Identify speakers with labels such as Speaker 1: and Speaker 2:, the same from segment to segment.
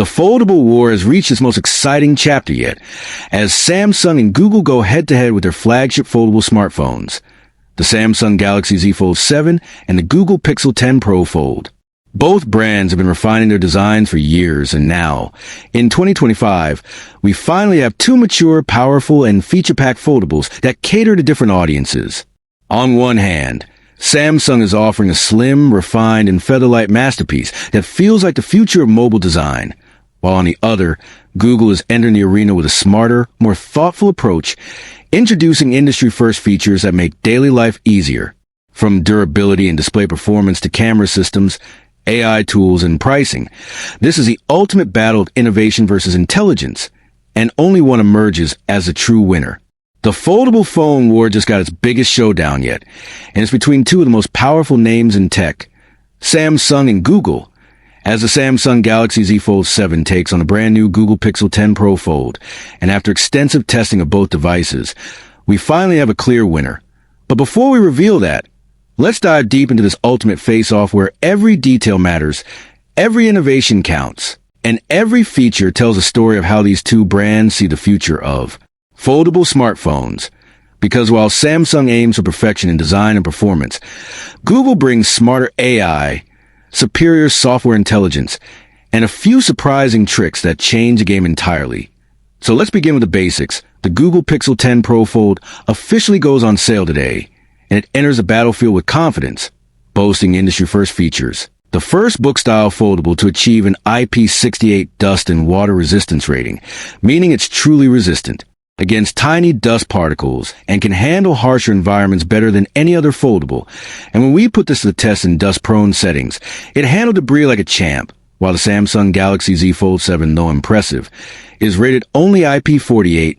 Speaker 1: The foldable war has reached its most exciting chapter yet, as Samsung and Google go head-to-head with their flagship foldable smartphones, the Samsung Galaxy Z Fold 7 and the Google Pixel 10 Pro Fold. Both brands have been refining their designs for years, and now, in 2025, we finally have two mature, powerful, and feature-packed foldables that cater to different audiences. On one hand, Samsung is offering a slim, refined, and featherlight masterpiece that feels like the future of mobile design, while on the other, Google is entering the arena with a smarter, more thoughtful approach, introducing industry-first features that make daily life easier. From durability and display performance to camera systems, AI tools, and pricing, this is the ultimate battle of innovation versus intelligence, and only one emerges as a true winner. The foldable phone war just got its biggest showdown yet, and it's between two of the most powerful names in tech, Samsung and Google, as the Samsung Galaxy Z Fold 7 takes on the brand new Google Pixel 10 Pro Fold, and after extensive testing of both devices, we finally have a clear winner. But before we reveal that, let's dive deep into this ultimate face-off where every detail matters, every innovation counts, and every feature tells a story of how these two brands see the future of foldable smartphones. Because while Samsung aims for perfection in design and performance, Google brings smarter AI, superior software intelligence, and a few surprising tricks that change the game entirely. So let's begin with the basics. The Google Pixel 10 Pro Fold officially goes on sale today, and it enters the battlefield with confidence, boasting industry-first features. The first book-style foldable to achieve an IP68 dust and water resistance rating, meaning it's truly resistant against tiny dust particles and can handle harsher environments better than any other foldable. And when we put this to the test in dust-prone settings, it handled debris like a champ, while the Samsung Galaxy Z Fold 7, though impressive, is rated only IP48,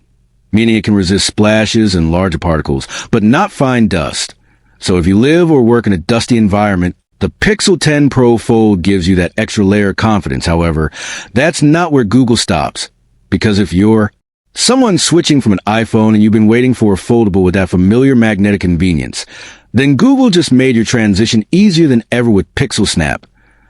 Speaker 1: meaning it can resist splashes and larger particles, but not fine dust. So if you live or work in a dusty environment, the Pixel 10 Pro Fold gives you that extra layer of confidence. However, that's not where Google stops, because if you're someone switching from an iPhone and you've been waiting for a foldable with that familiar magnetic convenience, then Google just made your transition easier than ever with PixelSnap,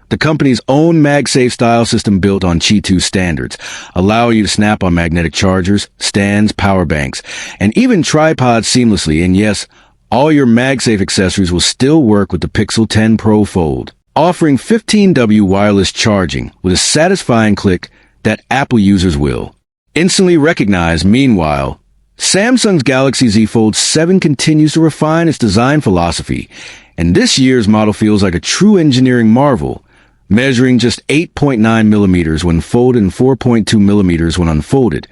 Speaker 1: the company's own MagSafe style system built on Qi 2 standards, allowing you to snap on magnetic chargers, stands, power banks, and even tripods seamlessly. And yes, all your MagSafe accessories will still work with the Pixel 10 Pro Fold, offering 15W wireless charging with a satisfying click that Apple users will instantly recognize. Meanwhile, Samsung's Galaxy Z Fold 7 continues to refine its design philosophy, and this year's model feels like a true engineering marvel, measuring just 8.9 millimeters when folded and 4.2 millimeters when unfolded,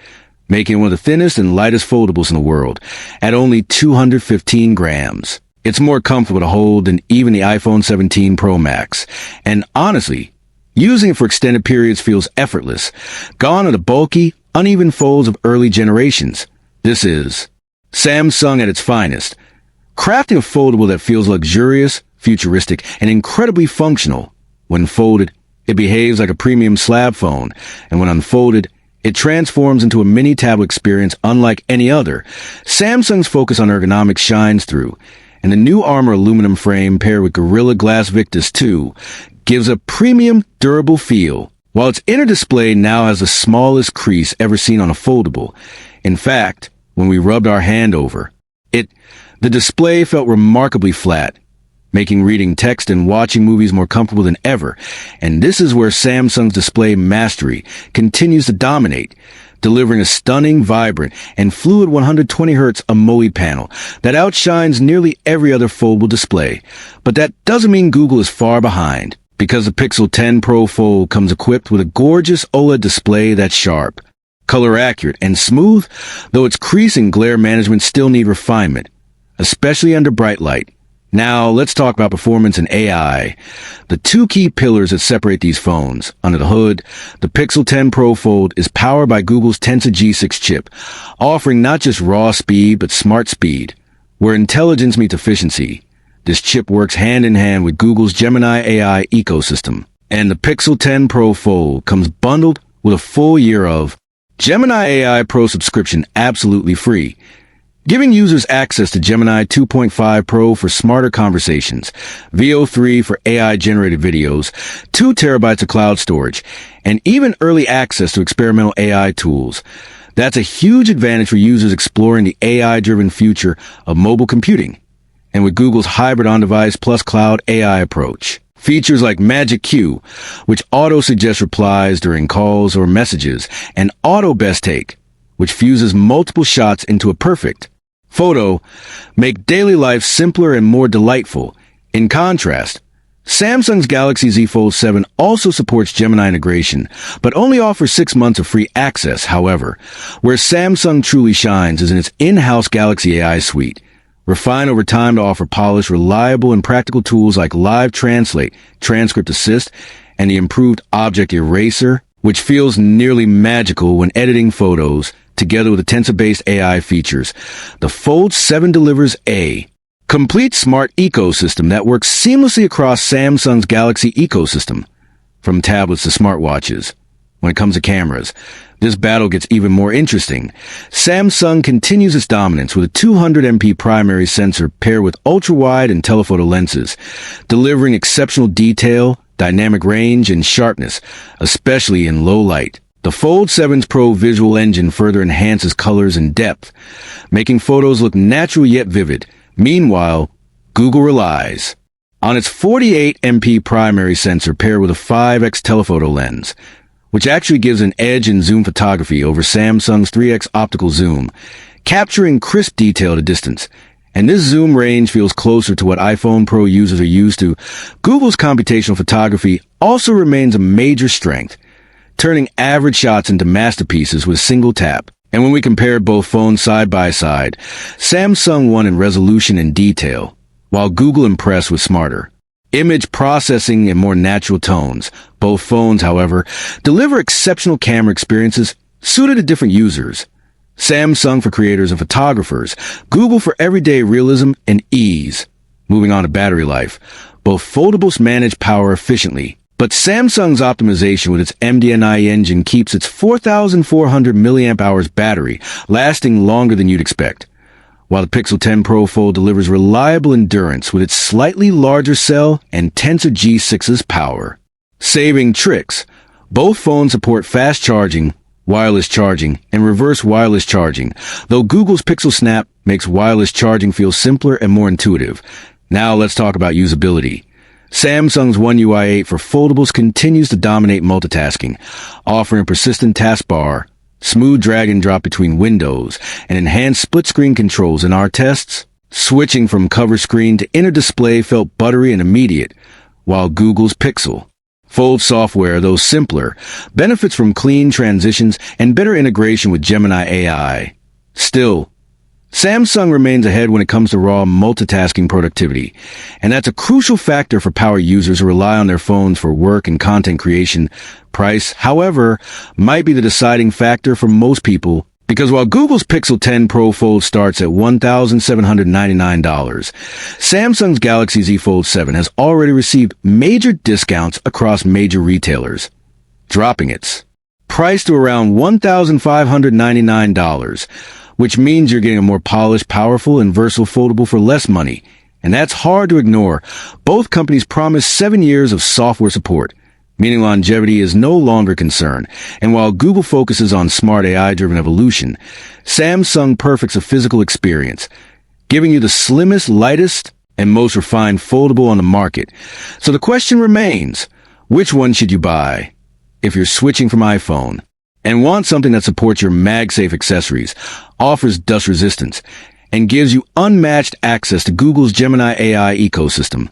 Speaker 1: making it one of the thinnest and lightest foldables in the world, at only 215 grams. It's more comfortable to hold than even the iPhone 17 Pro Max, and honestly, using it for extended periods feels effortless. Gone are the bulky, uneven folds of early generations. This is Samsung at its finest, crafting a foldable that feels luxurious, futuristic, and incredibly functional. When folded, it behaves like a premium slab phone, and when unfolded, it transforms into a mini tablet experience unlike any other. Samsung's focus on ergonomics shines through, and the new Armor aluminum frame paired with Gorilla Glass Victus 2 gives a premium, durable feel, while its inner display now has the smallest crease ever seen on a foldable. In fact, when we rubbed our hand over it, the display felt remarkably flat, making reading text and watching movies more comfortable than ever. And this is where Samsung's display mastery continues to dominate, delivering a stunning, vibrant, and fluid 120Hz AMOLED panel that outshines nearly every other foldable display. But that doesn't mean Google is far behind, because the Pixel 10 Pro Fold comes equipped with a gorgeous OLED display that's sharp, color accurate, and smooth, though its crease and glare management still need refinement, especially under bright light. Now, let's talk about performance and AI, the two key pillars that separate these phones. Under the hood, the Pixel 10 Pro Fold is powered by Google's Tensor G6 chip, offering not just raw speed, but smart speed, where intelligence meets efficiency. This chip works hand-in-hand with Google's Gemini AI ecosystem, and the Pixel 10 Pro Fold comes bundled with a full year of Gemini AI Pro subscription absolutely free. giving users access to Gemini 2.5 Pro for smarter conversations, VO3 for AI-generated videos, 2 terabytes of cloud storage, and even early access to experimental AI tools. That's a huge advantage for users exploring the AI-driven future of mobile computing. And with Google's hybrid on-device plus cloud AI approach, features like Magic Q, which auto-suggests replies during calls or messages, and Auto Best Take, which fuses multiple shots into a perfect photo, make daily life simpler and more delightful. In contrast, Samsung's Galaxy Z Fold 7 also supports Gemini integration, but only offers 6 months of free access. However, where Samsung truly shines is in its in-house Galaxy AI suite, refined over time to offer polished, reliable, and practical tools like Live Translate, Transcript Assist, and the improved Object Eraser, which feels nearly magical when editing photos. Together with the tensor-based AI features, the Fold 7 delivers a complete smart ecosystem that works seamlessly across Samsung's Galaxy ecosystem, from tablets to smartwatches. When it comes to cameras, this battle gets even more interesting. Samsung continues its dominance with a 200MP primary sensor paired with ultra-wide and telephoto lenses, delivering exceptional detail, dynamic range, and sharpness, especially in low light. The Fold 7's Pro visual engine further enhances colors and depth, making photos look natural yet vivid. Meanwhile, Google relies on its 48MP primary sensor paired with a 5x telephoto lens, which actually gives an edge in zoom photography over Samsung's 3x optical zoom, capturing crisp detail at a distance. And this zoom range feels closer to what iPhone Pro users are used to. Google's computational photography also remains a major strength, turning average shots into masterpieces with a single tap. And when we compare both phones side by side, Samsung won in resolution and detail, while Google impressed with smarter image processing and more natural tones. Both phones, however, deliver exceptional camera experiences suited to different users. Samsung for creators and photographers, Google for everyday realism and ease. Moving on to battery life, both foldables manage power efficiently, but Samsung's optimization with its MDNI engine keeps its 4,400 mAh battery lasting longer than you'd expect, while the Pixel 10 Pro Fold delivers reliable endurance with its slightly larger cell and Tensor G6's power. Saving tricks. Both phones support fast charging, wireless charging, and reverse wireless charging, though Google's PixelSnap makes wireless charging feel simpler and more intuitive. Now let's talk about usability. Samsung's One UI 8 for foldables continues to dominate multitasking, offering a persistent taskbar, smooth drag and drop between windows, and enhanced split-screen controls. In our tests, switching from cover screen to inner display felt buttery and immediate, while Google's Pixel Fold software, though simpler, benefits from clean transitions and better integration with Gemini AI. Still, Samsung remains ahead when it comes to raw multitasking productivity, and that's a crucial factor for power users who rely on their phones for work and content creation. Price, however, might be the deciding factor for most people, because while Google's Pixel 10 Pro Fold starts at $1,799, Samsung's Galaxy Z Fold 7 has already received major discounts across major retailers, dropping its price to around $1,599, which means you're getting a more polished, powerful, and versatile foldable for less money. And that's hard to ignore. Both companies promise 7 years of software support, meaning longevity is no longer a concern. And while Google focuses on smart AI-driven evolution, Samsung perfects a physical experience, giving you the slimmest, lightest, and most refined foldable on the market. So the question remains, which one should you buy? If you're switching from iPhone and want something that supports your MagSafe accessories, offers dust resistance, and gives you unmatched access to Google's Gemini AI ecosystem,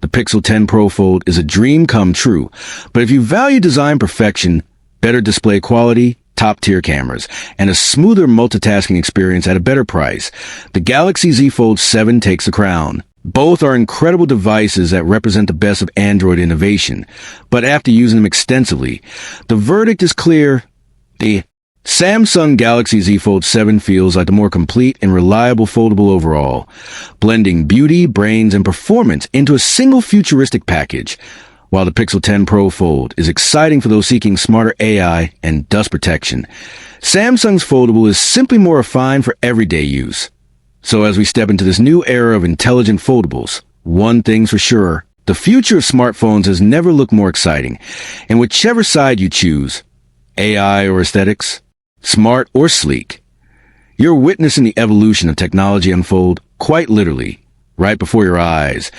Speaker 1: the Pixel 10 Pro Fold is a dream come true. But if you value design perfection, better display quality, top-tier cameras, and a smoother multitasking experience at a better price, the Galaxy Z Fold 7 takes the crown. Both are incredible devices that represent the best of Android innovation, but after using them extensively, the verdict is clear. The Samsung Galaxy Z Fold 7 feels like the more complete and reliable foldable overall, blending beauty, brains, and performance into a single futuristic package, while the Pixel 10 Pro Fold is exciting for those seeking smarter AI and dust protection. Samsung's foldable is simply more refined for everyday use. So as we step into this new era of intelligent foldables, one thing's for sure, the future of smartphones has never looked more exciting. And whichever side you choose, AI or aesthetics, smart or sleek, you're witnessing the evolution of technology unfold quite literally, right before your eyes.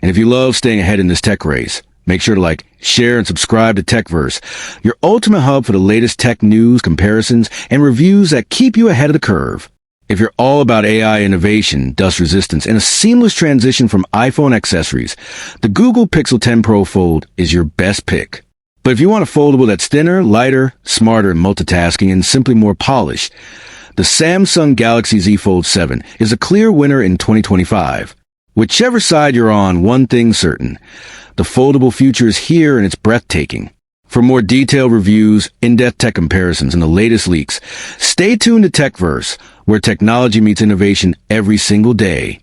Speaker 1: And if you love staying ahead in this tech race, make sure to like, share, and subscribe to TechVerse, your ultimate hub for the latest tech news, comparisons, and reviews that keep you ahead of the curve. If you're all about AI innovation, dust resistance, and a seamless transition from iPhone accessories, the Google Pixel 10 Pro Fold is your best pick. But if you want a foldable that's thinner, lighter, smarter, multitasking, and simply more polished, the Samsung Galaxy Z Fold 7 is a clear winner in 2025. Whichever side you're on, one thing's certain. The foldable future is here and it's breathtaking. For more detailed reviews, in-depth tech comparisons, and the latest leaks, stay tuned to TechVerse, where technology meets innovation every single day.